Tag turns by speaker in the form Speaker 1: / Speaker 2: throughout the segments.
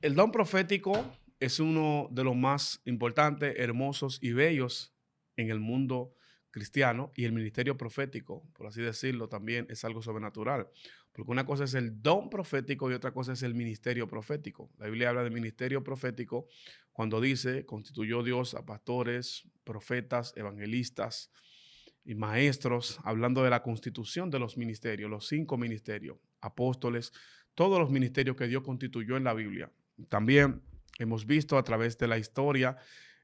Speaker 1: El don profético es uno de los más importantes, hermosos y bellos en el mundo cristiano, y el ministerio profético, por así decirlo, también es algo sobrenatural. Porque una cosa es el don profético y otra cosa es el ministerio profético. La Biblia habla de ministerio profético cuando dice: constituyó Dios a pastores, profetas, evangelistas y maestros, hablando de la constitución de los ministerios, los 5 ministerios, apóstoles, todos los ministerios que Dios constituyó en la Biblia. También hemos visto a través de la historia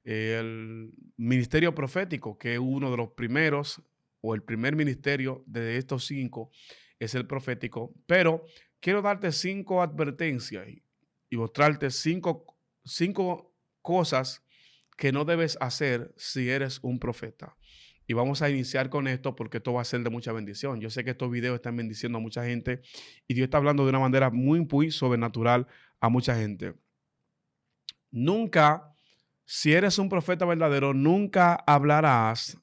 Speaker 1: el ministerio profético, que es uno de los primeros, o el primer ministerio de estos 5 es el profético. Pero quiero darte 5 advertencias y mostrarte cinco cosas que no debes hacer si eres un profeta. Y vamos a iniciar con esto porque esto va a ser de mucha bendición. Yo sé que estos videos están bendiciendo a mucha gente y Dios está hablando de una manera muy sobrenatural a mucha gente. Nunca, si eres un profeta verdadero, nunca hablarás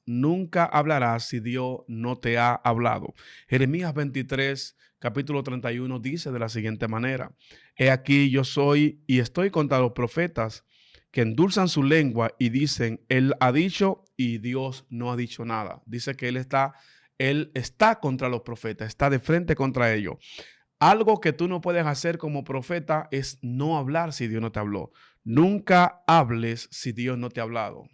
Speaker 1: si Dios no te ha hablado. Jeremías 23, capítulo 31 dice de la siguiente manera: He aquí yo soy y estoy contra los profetas que endulzan su lengua y dicen, él ha dicho y Dios no ha dicho nada. Dice que él está contra los profetas, está de frente contra ellos. Algo que tú no puedes hacer como profeta es no hablar si Dios no te habló. Nunca hables si Dios no te ha hablado.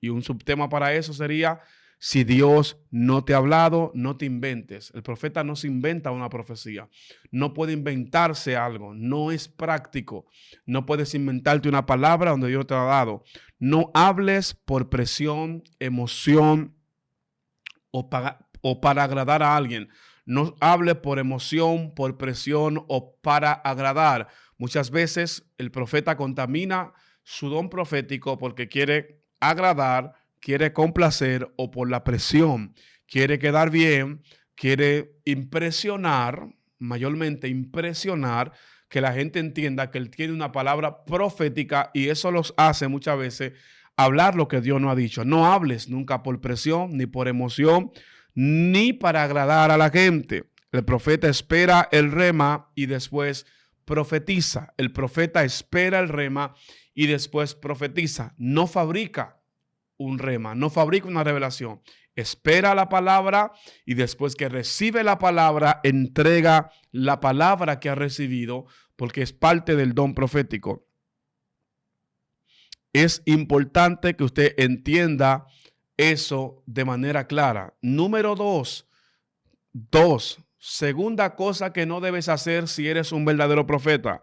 Speaker 1: Y un subtema para eso sería: si Dios no te ha hablado, no te inventes. El profeta no se inventa una profecía. No puede inventarse algo. No es práctico. No puedes inventarte una palabra donde Dios te la ha dado. No hables por presión, emoción o para agradar a alguien. No hables por emoción, por presión o para agradar. Muchas veces el profeta contamina su don profético porque quiere agradar, quiere complacer, o por la presión, quiere quedar bien, quiere impresionar, mayormente impresionar, que la gente entienda que él tiene una palabra profética, y eso los hace muchas veces hablar lo que Dios no ha dicho. No hables nunca por presión, ni por emoción, ni para agradar a la gente. El profeta espera el rema y después profetiza. El profeta espera el rema y después profetiza. No fabrica un rema, no fabrica una revelación. Espera la palabra y después que recibe la palabra, entrega la palabra que ha recibido, porque es parte del don profético. Es importante que usted entienda eso de manera clara. Número dos, segunda cosa que no debes hacer si eres un verdadero profeta: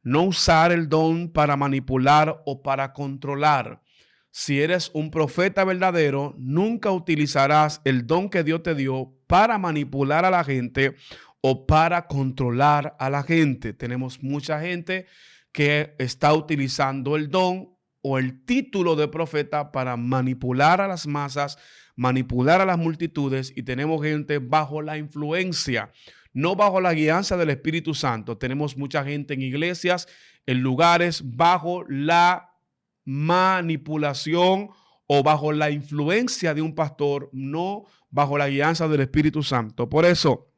Speaker 1: no usar el don para manipular o para controlar. Si eres un profeta verdadero, nunca utilizarás el don que Dios te dio para manipular a la gente o para controlar a la gente. Tenemos mucha gente que está utilizando el don o el título de profeta para manipular a las masas, manipular a las multitudes, y tenemos gente bajo la influencia, no bajo la guianza del Espíritu Santo. Tenemos mucha gente en iglesias, en lugares, bajo la manipulación o bajo la influencia de un pastor, no bajo la guianza del Espíritu Santo. Por eso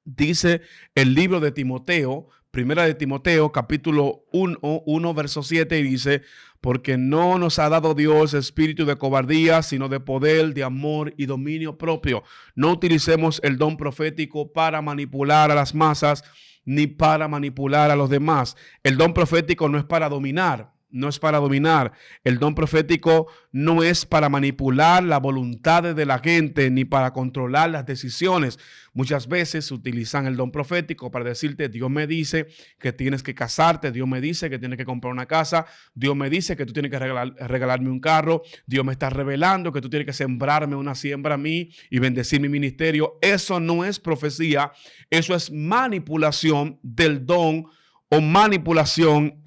Speaker 1: dice el libro de Timoteo, primera de Timoteo, capítulo 1, verso 7, y dice: porque no nos ha dado Dios espíritu de cobardía, sino de poder, de amor y dominio propio. No utilicemos el don profético para manipular a las masas ni para manipular a los demás. El don profético no es para dominar. No es para dominar. El don profético no es para manipular la voluntad de la gente ni para controlar las decisiones. Muchas veces utilizan el don profético para decirte: Dios me dice que tienes que casarte, Dios me dice que tienes que comprar una casa, Dios me dice que tú tienes que regalarme un carro, Dios me está revelando que tú tienes que sembrarme una siembra a mí y bendecir mi ministerio. Eso no es profecía, eso es manipulación del don o manipulación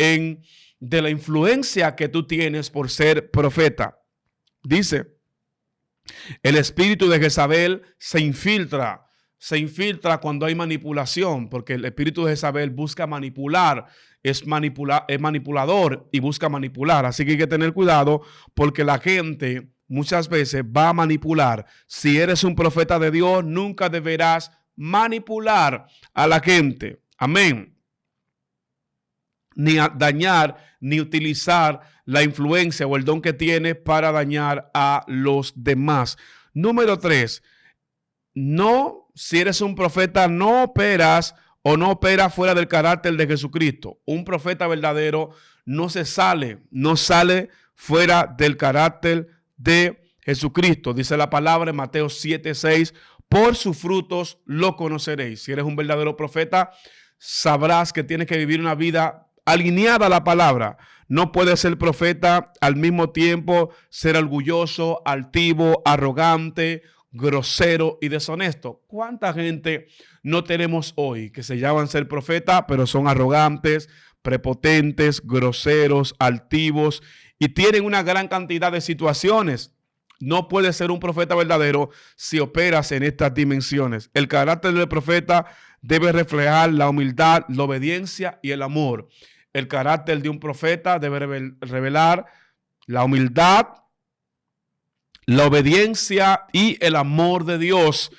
Speaker 1: de la influencia que tú tienes por ser profeta. Dice: el espíritu de Jezabel se infiltra cuando hay manipulación, porque el espíritu de Jezabel busca manipular, es manipulador y busca manipular. Así que hay que tener cuidado, porque la gente muchas veces va a manipular. Si eres un profeta de Dios, nunca deberás manipular a la gente. Amén. ni a dañar, ni utilizar la influencia o el don que tiene para dañar a los demás. Número 3, no, si eres un profeta, no operas o no operas fuera del carácter de Jesucristo. Un profeta verdadero no sale fuera del carácter de Jesucristo. Dice la palabra en Mateo 7:6, por sus frutos lo conoceréis. Si eres un verdadero profeta, sabrás que tienes que vivir una vida alineada a la palabra. No puedes ser profeta al mismo tiempo ser orgulloso, altivo, arrogante, grosero y deshonesto. ¿Cuánta gente no tenemos hoy que se llaman ser profeta, pero son arrogantes, prepotentes, groseros, altivos y tienen una gran cantidad de situaciones? No puedes ser un profeta verdadero si operas en estas dimensiones. El carácter del profeta debe reflejar la humildad, la obediencia y el amor. El carácter de un profeta debe revelar la humildad, la obediencia y el amor de Dios.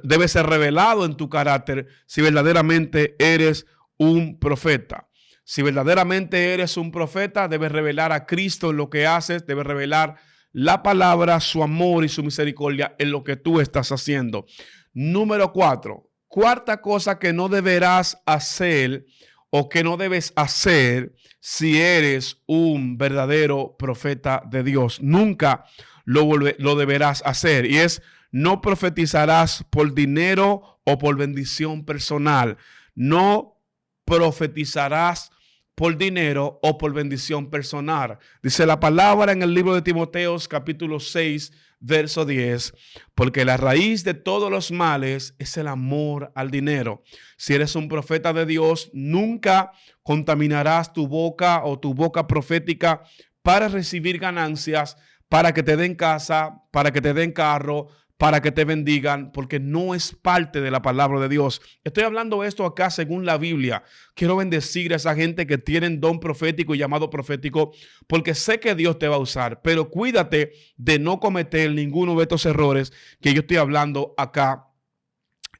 Speaker 1: Debe ser revelado en tu carácter si verdaderamente eres un profeta. Si verdaderamente eres un profeta, debes revelar a Cristo en lo que haces, debes revelar la palabra, su amor y su misericordia en lo que tú estás haciendo. Número 4, cuarta cosa que no deberás hacer o que no debes hacer si eres un verdadero profeta de Dios. Nunca lo deberás hacer, y es: no profetizarás por dinero o por bendición personal. No profetizarás por dinero o por bendición personal. Dice la palabra en el libro de Timoteos, capítulo 6, verso 10, porque la raíz de todos los males es el amor al dinero. Si eres un profeta de Dios, nunca contaminarás tu boca o tu boca profética para recibir ganancias, para que te den casa, para que te den carro, para que te bendigan, porque no es parte de la palabra de Dios. Estoy hablando esto acá según la Biblia. Quiero bendecir a esa gente que tienen don profético y llamado profético, porque sé que Dios te va a usar, pero cuídate de no cometer ninguno de estos errores que yo estoy hablando acá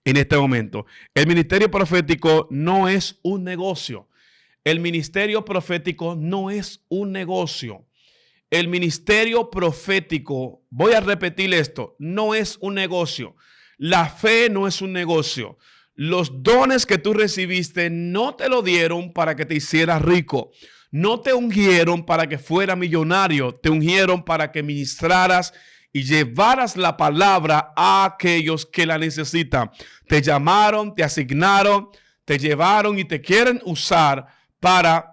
Speaker 1: en este momento. El ministerio profético no es un negocio. El ministerio profético no es un negocio. El ministerio profético, voy a repetir esto, no es un negocio. La fe no es un negocio. Los dones que tú recibiste no te lo dieron para que te hicieras rico. No te ungieron para que fueras millonario. Te ungieron para que ministraras y llevaras la palabra a aquellos que la necesitan. Te llamaron, te asignaron, te llevaron y te quieren usar para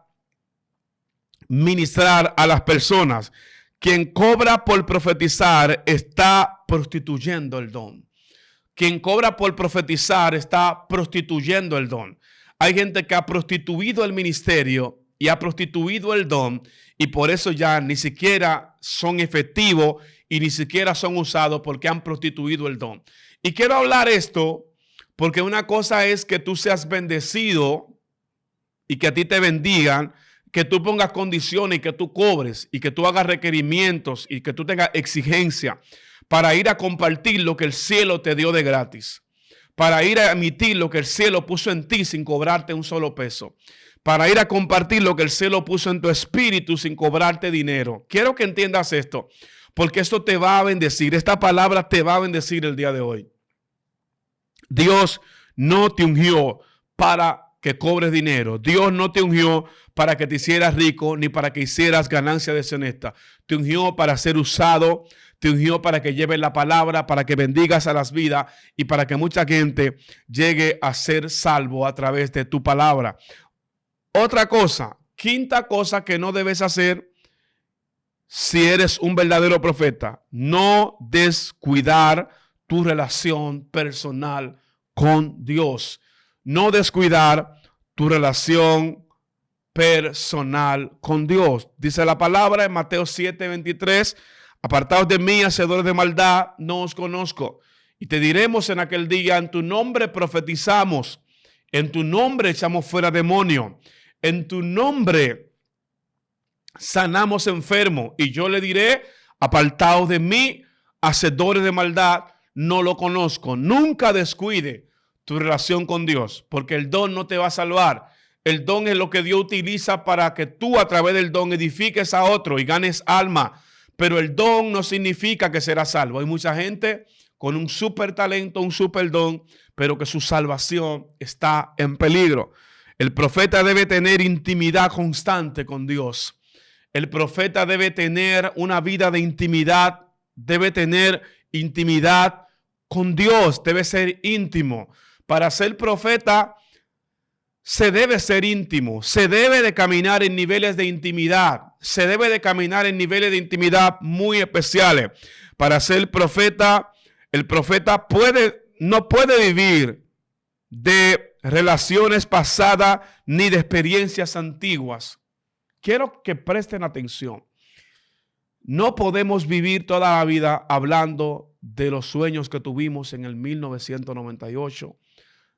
Speaker 1: ministrar a las personas. Quien cobra por profetizar está prostituyendo el don. Quien cobra por profetizar está prostituyendo el don. Hay gente que ha prostituido el ministerio y ha prostituido el don, y por eso ya ni siquiera son efectivos y ni siquiera son usados, porque han prostituido el don. Y quiero hablar esto porque una cosa es que tú seas bendecido y que a ti te bendigan, que tú pongas condiciones y que tú cobres y que tú hagas requerimientos y que tú tengas exigencia para ir a compartir lo que el cielo te dio de gratis, para ir a emitir lo que el cielo puso en ti sin cobrarte un solo peso, para ir a compartir lo que el cielo puso en tu espíritu sin cobrarte dinero. Quiero que entiendas esto, porque esto te va a bendecir. Esta palabra te va a bendecir el día de hoy. Dios no te ungió para que cobres dinero. Dios no te ungió para que te hicieras rico ni para que hicieras ganancia deshonesta. Te ungió para ser usado, te ungió para que lleves la palabra, para que bendigas a las vidas y para que mucha gente llegue a ser salvo a través de tu palabra. Otra cosa, quinta cosa que no debes hacer si eres un verdadero profeta: no descuidar tu relación personal con Dios. No descuidar tu relación personal con Dios. Dice la palabra en Mateo 7:23, apartaos de mí, hacedores de maldad, no os conozco. Y te diremos en aquel día: en tu nombre profetizamos, en tu nombre echamos fuera demonios, en tu nombre sanamos enfermos. Y yo le diré: apartaos de mí, hacedores de maldad, no lo conozco. Nunca descuide tu relación con Dios, porque el don no te va a salvar. El don es lo que Dios utiliza para que tú a través del don edifiques a otro y ganes alma. Pero el don no significa que serás salvo. Hay mucha gente con un súper talento, un súper don, pero que su salvación está en peligro. El profeta debe tener intimidad constante con Dios. El profeta debe tener una vida de intimidad, debe tener intimidad con Dios, debe ser íntimo. Para ser profeta se debe ser íntimo, se debe de caminar en niveles de intimidad, se debe de caminar en niveles de intimidad muy especiales. Para ser profeta, el profeta no puede vivir de relaciones pasadas ni de experiencias antiguas. Quiero que presten atención. No podemos vivir toda la vida hablando de los sueños que tuvimos en el 1998,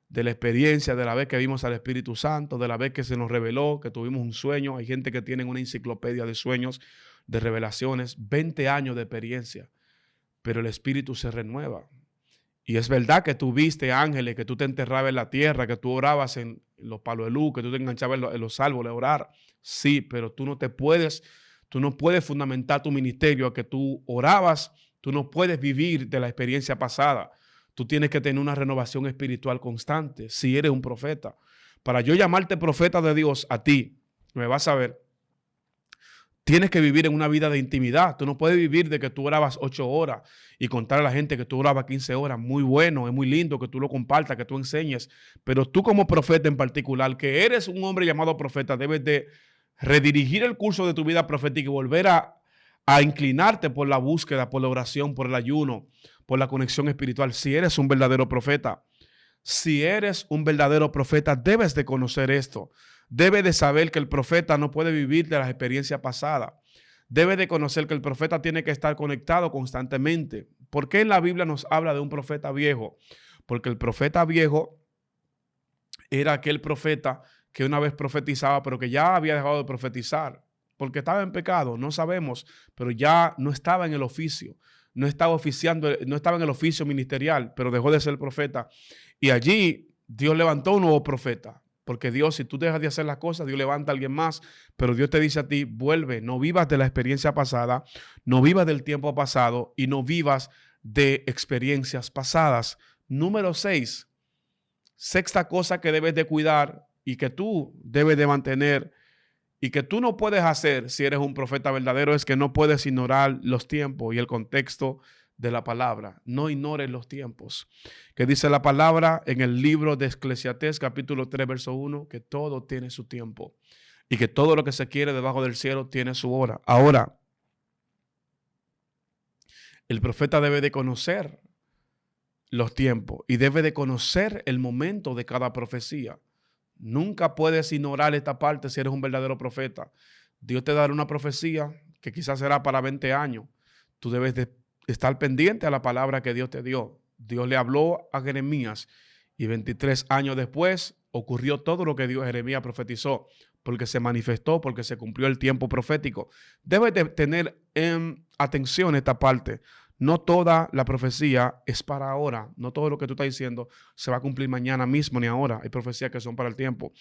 Speaker 1: de la experiencia, de la vez que vimos al Espíritu Santo, de la vez que se nos reveló, que tuvimos un sueño. Hay gente que tiene una enciclopedia de sueños, de revelaciones, 20 años de experiencia, pero el Espíritu se renueva. Y es verdad que tú viste ángeles, que tú te enterrabas en la tierra, que tú orabas en los palos de luz, que tú te enganchabas en los árboles a orar. Sí, pero tú no puedes fundamentar tu ministerio a que tú orabas, tú no puedes vivir de la experiencia pasada. Tú tienes que tener una renovación espiritual constante si eres un profeta. Para yo llamarte profeta de Dios a ti, me vas a ver, tienes que vivir en una vida de intimidad. Tú no puedes vivir de que tú orabas 8 horas y contar a la gente que tú orabas 15 horas. Muy bueno, es muy lindo que tú lo compartas, que tú enseñes. Pero tú como profeta en particular, que eres un hombre llamado profeta, debes de redirigir el curso de tu vida profética y volver a inclinarte por la búsqueda, por la oración, por el ayuno, por la conexión espiritual. Si eres un verdadero profeta, debes de conocer esto. Debes de saber que el profeta no puede vivir de las experiencias pasadas. Debes de conocer que el profeta tiene que estar conectado constantemente. ¿Por qué en la Biblia nos habla de un profeta viejo? Porque el profeta viejo era aquel profeta que una vez profetizaba, pero que ya había dejado de profetizar, porque estaba en pecado, no sabemos, pero ya no estaba en el oficio, no estaba en el oficio ministerial, pero dejó de ser profeta. Y allí Dios levantó un nuevo profeta, porque Dios, si tú dejas de hacer las cosas, Dios levanta a alguien más, pero Dios te dice a ti, vuelve, no vivas de la experiencia pasada, no vivas del tiempo pasado y no vivas de experiencias pasadas. Número 6, sexta cosa que debes de cuidar y que tú debes de mantener y que tú no puedes hacer si eres un profeta verdadero es que no puedes ignorar los tiempos y el contexto de la palabra. No ignores los tiempos. Que dice la palabra en el libro de Eclesiastés, capítulo 3, verso 1, que todo tiene su tiempo y que todo lo que se quiere debajo del cielo tiene su hora. Ahora, el profeta debe de conocer los tiempos y debe de conocer el momento de cada profecía. Nunca puedes ignorar esta parte si eres un verdadero profeta. Dios te dará una profecía que quizás será para 20 años. Tú debes de estar pendiente a la palabra que Dios te dio. Dios le habló a Jeremías y 23 años después ocurrió todo lo que Jeremías profetizó, porque se manifestó, porque se cumplió el tiempo profético. Debes de tener en atención esta parte. No toda la profecía es para ahora. No todo lo que tú estás diciendo se va a cumplir mañana mismo ni ahora. Hay profecías que son para el tiempo.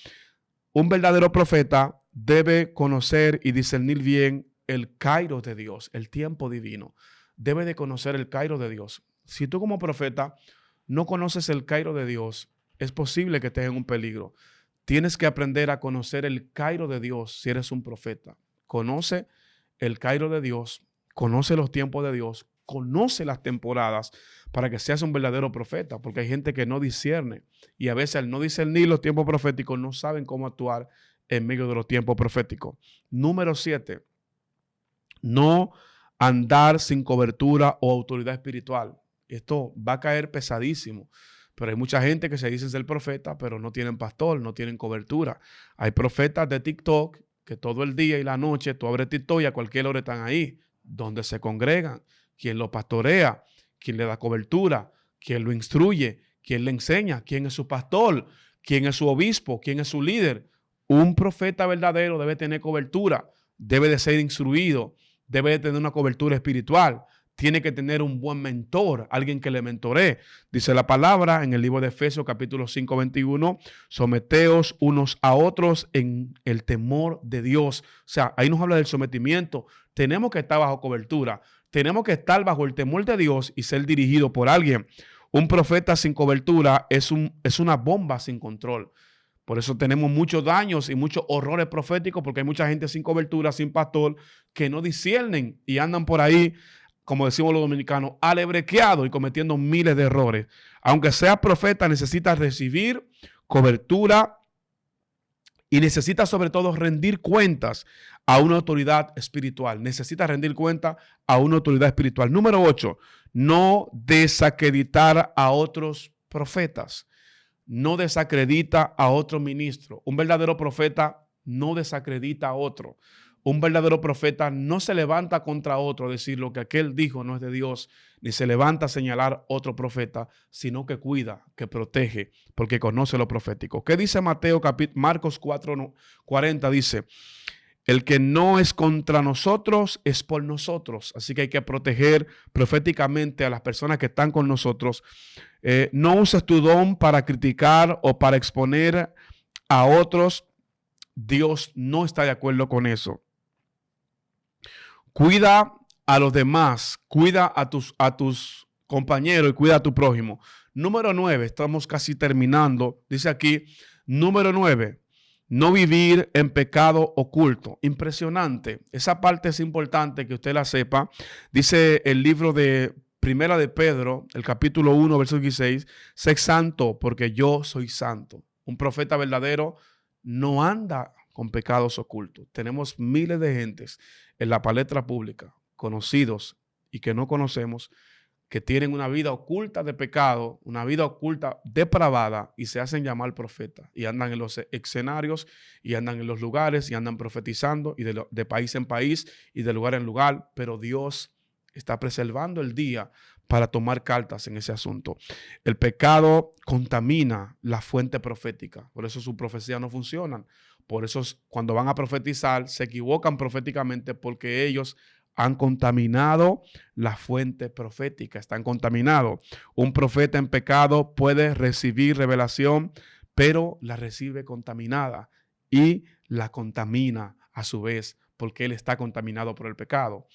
Speaker 1: Un verdadero profeta debe conocer y discernir bien el kairos de Dios, el tiempo divino. Debe de conocer el kairos de Dios. Si tú como profeta no conoces el kairos de Dios, es posible que estés en un peligro. Tienes que aprender a conocer el kairos de Dios si eres un profeta. Conoce el kairos de Dios, conoce los tiempos de Dios, conoce las temporadas para que seas un verdadero profeta, porque hay gente que no discierne y a veces al no discernir los tiempos proféticos no saben cómo actuar en medio de los tiempos proféticos. Número 7, no andar sin cobertura o autoridad espiritual. Esto va a caer pesadísimo, pero hay mucha gente que se dice ser profeta, pero no tienen pastor, no tienen cobertura. Hay profetas de TikTok que todo el día y la noche tú abres TikTok y a cualquier hora están ahí, donde se congregan. Quien lo pastorea, quien le da cobertura, quien lo instruye, quien le enseña, quién es su pastor, quién es su obispo, quién es su líder. Un profeta verdadero debe tener cobertura, debe de ser instruido, debe de tener una cobertura espiritual, tiene que tener un buen mentor, alguien que le mentoree. Dice la palabra en el libro de Efesios capítulo 5, 21, someteos unos a otros en el temor de Dios. O sea, ahí nos habla del sometimiento. Tenemos que estar bajo cobertura. Tenemos que estar bajo el temor de Dios y ser dirigido por alguien. Un profeta sin cobertura es una bomba sin control. Por eso tenemos muchos daños y muchos horrores proféticos, porque hay mucha gente sin cobertura, sin pastor, que no disciernen y andan por ahí, como decimos los dominicanos, alebrequeados y cometiendo miles de errores. Aunque seas profeta, necesitas recibir cobertura y necesitas sobre todo rendir cuentas a una autoridad espiritual. Necesitas rendir cuenta a una autoridad espiritual. Número 8, no desacreditar a otros profetas. No desacredita a otro ministro. Un verdadero profeta no desacredita a otro. Un verdadero profeta no se levanta contra otro a decir lo que aquel dijo no es de Dios, ni se levanta a señalar otro profeta, sino que cuida, que protege, porque conoce lo profético. ¿Qué dice Marcos 4:40? Dice, el que no es contra nosotros es por nosotros. Así que hay que proteger proféticamente a las personas que están con nosotros. No uses tu don para criticar o para exponer a otros. Dios no está de acuerdo con eso. Cuida a los demás, cuida a tus compañeros y cuida a tu prójimo. Número 9, estamos casi terminando. Dice aquí, número 9, no vivir en pecado oculto. Impresionante. Esa parte es importante que usted la sepa. Dice el libro de Primera de Pedro, el capítulo 1, verso 16, sé santo porque yo soy santo. Un profeta verdadero no anda con pecados ocultos. Tenemos miles de gentes en la palestra pública, conocidos y que no conocemos, que tienen una vida oculta de pecado, una vida oculta depravada y se hacen llamar profetas y andan en los escenarios y andan en los lugares y andan profetizando y de país en país y de lugar en lugar, pero Dios está preservando el día para tomar cartas en ese asunto. El pecado contamina la fuente profética, por eso sus profecías no funcionan. Por eso cuando van a profetizar se equivocan proféticamente porque ellos han contaminado la fuente profética, están contaminados. Un profeta en pecado puede recibir revelación, pero la recibe contaminada y la contamina a su vez porque él está contaminado por el pecado.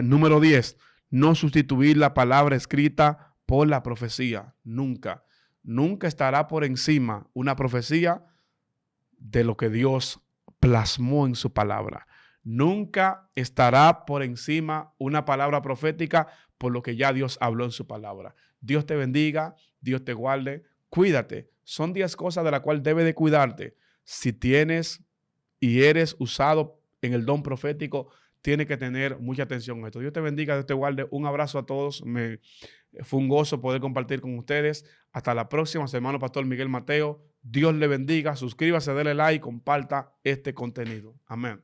Speaker 1: Número 10, no sustituir la palabra escrita por la profecía. Nunca. Nunca estará por encima una profecía de lo que Dios plasmó en su palabra. Nunca estará por encima una palabra profética por lo que ya Dios habló en su palabra. Dios te bendiga, Dios te guarde, cuídate. Son 10 cosas de las cuales debes de cuidarte. Si tienes y eres usado en el don profético, tienes que tener mucha atención a esto. Dios te bendiga, Dios te guarde. Un abrazo a todos. Fue un gozo poder compartir con ustedes. Hasta la próxima, su hermano Pastor Miguel Mateo. Dios le bendiga. Suscríbase, dele like, comparta este contenido. Amén.